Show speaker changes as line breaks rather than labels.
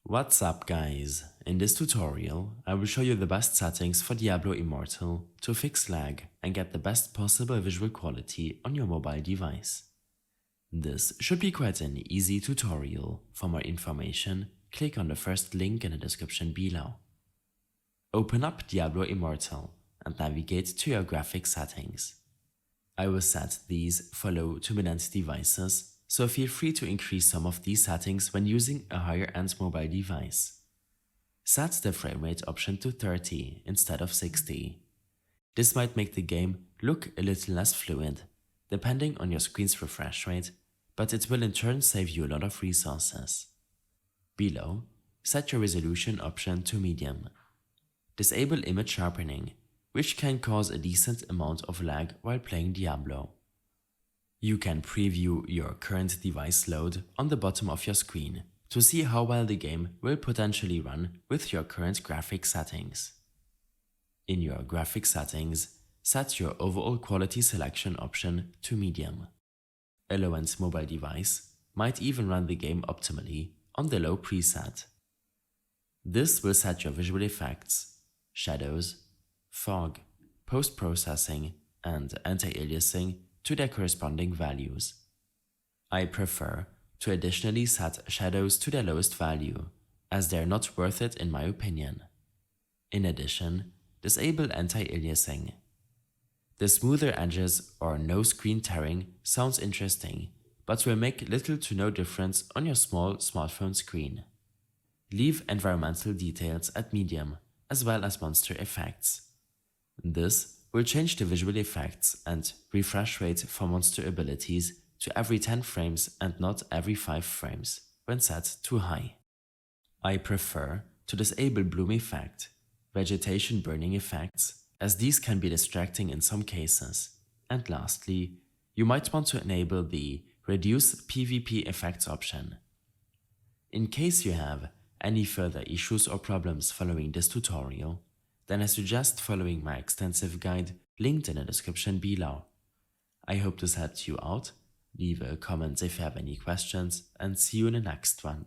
What's up guys? In this tutorial, I will show you the best settings for Diablo Immortal to fix lag and get the best possible visual quality on your mobile device. This should be quite an easy tutorial. For more information, click on the first link in the description below. Open up Diablo Immortal and navigate to your graphics settings. I will set these for low to mid-end devices, so feel free to increase some of these settings when using a higher-end mobile device. Set the frame rate option to 30 instead of 60. This might make the game look a little less fluid, depending on your screen's refresh rate, but it will in turn save you a lot of resources. Below, set your resolution option to medium. Disable image sharpening, which can cause a decent amount of lag while playing Diablo. You can preview your current device load on the bottom of your screen to see how well the game will potentially run with your current graphics settings. In your graphics settings, set your overall quality selection option to medium. A low-end mobile device might even run the game optimally on the low preset. This will set your visual effects, shadows, fog, post-processing, and anti-aliasing to their corresponding values. I prefer to additionally set shadows to their lowest value, as they are not worth it in my opinion. In addition, disable anti-aliasing. The smoother edges or no screen tearing sounds interesting, but will make little to no difference on your small smartphone screen. Leave environmental details at medium, as well as monster effects. This will change the visual effects and refresh rate for monster abilities to every 10 frames and not every 5 frames when set too high. I prefer to disable bloom effect, vegetation burning effects, as these can be distracting in some cases. And lastly, you might want to enable the reduce PvP effects option. In case you have any further issues or problems following this tutorial, then I suggest following my extensive guide linked in the description below. I hope this helped you out. Leave a comment if you have any questions and see you in the next one.